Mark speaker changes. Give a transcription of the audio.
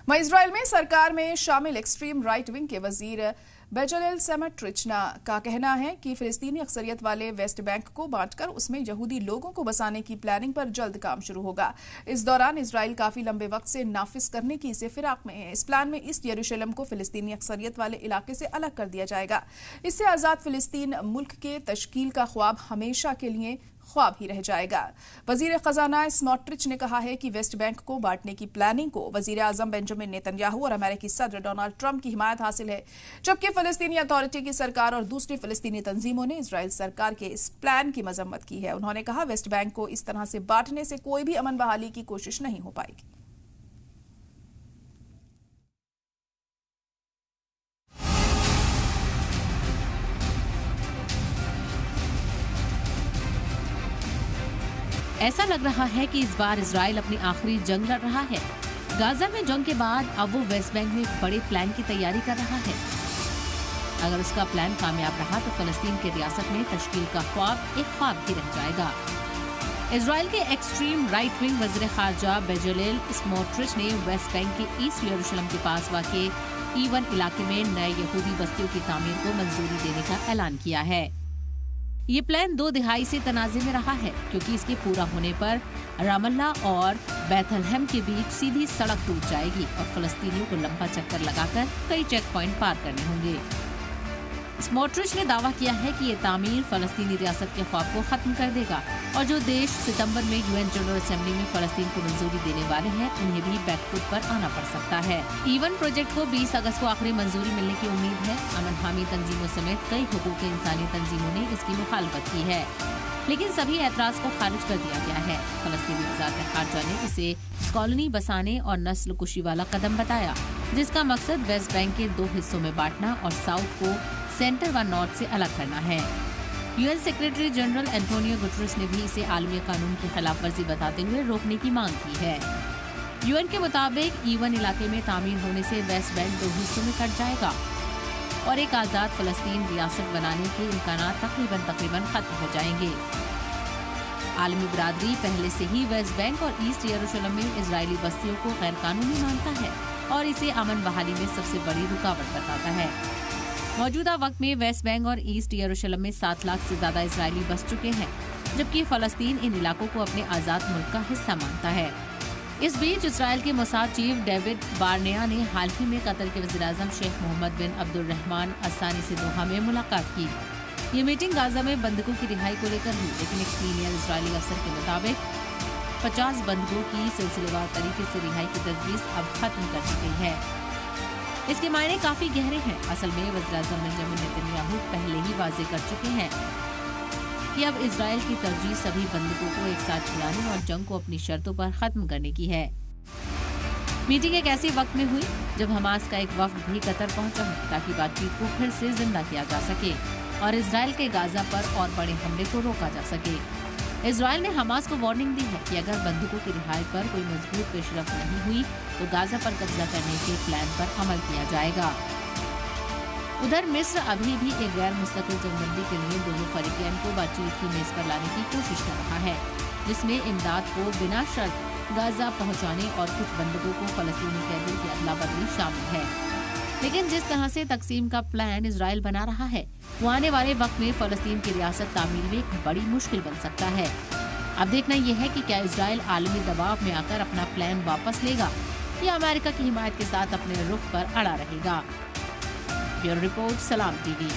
Speaker 1: वहीं इजराइल में सरकार में शामिल एक्सट्रीम राइट विंग के वजीर बेजलेल स्मोट्रिच का कहना है कि फिलिस्तीनी अक्सरियत वाले वेस्ट बैंक को बांटकर उसमें यहूदी लोगों को बसाने की प्लानिंग पर जल्द काम शुरू होगा। इस दौरान इजराइल काफी लंबे वक्त से नाफिज करने की इसे फिराक में है। इस प्लान में ईस्ट यरूशलेम को फिलिस्तीनी अक्सरियत वाले इलाके से अलग कर दिया जाएगा। इससे आजाद फिलिस्तीन मुल्क के तश्कील का ख्वाब हमेशा के लिए ख्वाब ही रह जाएगा। वजीर खजाना स्मोट्रिच ने कहा है कि वेस्ट बैंक को बांटने की प्लानिंग को वजीर आजम बेंजामिन नेतन्याहू और अमेरिकी सदर डोनाल्ड ट्रंप की हिमायत हासिल है, जबकि फिलिस्तीनी अथॉरिटी की सरकार और दूसरी फिलिस्तीनी तंजीमों ने इजराइल सरकार के इस प्लान की मजम्मत की है। उन्होंने कहा, वेस्ट बैंक को इस तरह से बांटने से कोई भी अमन बहाली की कोशिश नहीं हो पाएगी।
Speaker 2: ऐसा लग रहा है कि इस बार इजराइल अपनी आखिरी जंग लड़ रहा है। गाजा में जंग के बाद अब वो वेस्ट बैंक में एक बड़े प्लान की तैयारी कर रहा है। अगर उसका प्लान कामयाब रहा तो फलस्तीन की रियासत में तश्कील का ख्वाब एक ख्वाब ही रह जाएगा। इजराइल के एक्सट्रीम राइट विंग वज़ीर ख़ारजा बेजलेल स्मोट्रिच ने वेस्ट बैंक के ईस्ट यरूशलेम के पास वाक़े E1 इलाके में नए यहूदी बस्तियों की तामीर को मंजूरी देने का ऐलान किया है। ये प्लान 2 दिहाई से तनाज़े में रहा है, क्योंकि इसके पूरा होने पर रामल्ला और बैथलहम के बीच सीधी सड़क टूट जाएगी और फलस्तीनियों को लंबा चक्कर लगाकर कई चेक पॉइंट पार करने होंगे। स्मोट्रिच ने दावा किया है कि ये तामीर फलस्तीनी रियासत के ख्वाब को खत्म कर देगा और जो देश सितंबर में UN जनरल असेंबली में फलस्तीन को मंजूरी देने वाले हैं, उन्हें भी बैकफुट पर आना पड़ सकता है। E1 प्रोजेक्ट को 20 अगस्त को आखिरी मंजूरी मिलने की उम्मीद है। अमन हामी तंजीमों समेत कई हुकूक इंसानी तंजीमों ने इसकी मुखालफत की है, लेकिन सभी एतराज को खारिज कर दिया गया है। फलस्तीनी वज़ारत ख़ारजा ने इसे कॉलोनी बसाने और नस्ल कुशी वाला कदम बताया, जिसका मकसद वेस्ट बैंक के 2 हिस्सों में बांटना और साउथ को सेंटर व नॉर्थ से अलग करना है। UN secretary general Antonio Guterres ने भी इसे आलमी कानून की खिलाफ वर्जी बताते हुए रोकने की मांग की है। UN के मुताबिक E1 इलाके में तामीर होने से वेस्ट बैंक 2 हिस्सों में कट जाएगा और एक आजाद फलस्तीन रियासत बनाने के इम्कानात तकरीबन खत्म हो जाएंगे। आलमी बिरादरी पहले से ही वेस्ट बैंक और ईस्ट यरूशलेम में इजरायली बस्तियों को गैर कानूनी मानता है और इसे अमन बहाली में सबसे बड़ी रुकावट बताता है। मौजूदा वक्त में वेस्ट बैंक और ईस्ट यरूशलेम में 7 लाख से ज्यादा इजरायली बस चुके हैं, जबकि फलस्तीन इन इलाकों को अपने आजाद मुल्क का हिस्सा मानता है। इस बीच इसराइल के मोसाद चीफ डेविड बार्नेया ने हाल ही में कतर के वज़ीर-ए-आज़म शेख मोहम्मद बिन अब्दुर्रहमान असानी से दोहा में मुलाकात की। ये मीटिंग गाजा में बंधकों की रिहाई को लेकर हुई, लेकिन एक सीनियर इजरायली अफसर के मुताबिक 50 बंधकों की सिलसिलेवार तरीके से रिहाई की तजवीज़ अब खत्म कर दी गई है। इसके मायने काफी गहरे हैं। असल में वज़ीर-ए-आज़म बेंजामिन नेतन्याहू पहले ही वाज़ेह कर चुके हैं कि अब इजराइल की तरजीह सभी बंधकों को एक साथ छुड़ाने और जंग को अपनी शर्तों पर खत्म करने की है। मीटिंग एक ऐसे वक्त में हुई जब हमास का एक वफ्द भी कतर पहुंचा है, ताकि बातचीत को फिर से जिंदा किया जा सके और इजराइल के गाजा पर और बड़े हमले को रोका जा सके। इजराइल ने हमास को वार्निंग दी है कि अगर बंधकों की रिहाई पर कोई मजबूत पेशरफ नहीं हुई तो गाजा पर कब्जा करने के प्लान पर अमल किया जाएगा। उधर मिस्र अभी भी एक गैर मुस्तकिल जंगबंदी के लिए दोनों फरीकैन को बातचीत की मेज पर लाने की कोशिश कर रहा है, जिसमें इमदाद को बिना शर्त गाजा पहुंचाने और कुछ बंधकों को फलस्तीनी कैदियों की अदला बदली शामिल है। लेकिन जिस तरह से तकसीम का प्लान इजराइल बना रहा है, वो आने वाले वक्त में फलस्तीन की रियासत तामीर में एक बड़ी मुश्किल बन सकता है। अब देखना यह है कि क्या इजराइल आलमी दबाव में आकर अपना प्लान वापस लेगा या अमेरिका की हिमायत के साथ अपने रुख पर अड़ा रहेगा। ब्यूरो रिपोर्ट, सलाम टीवी।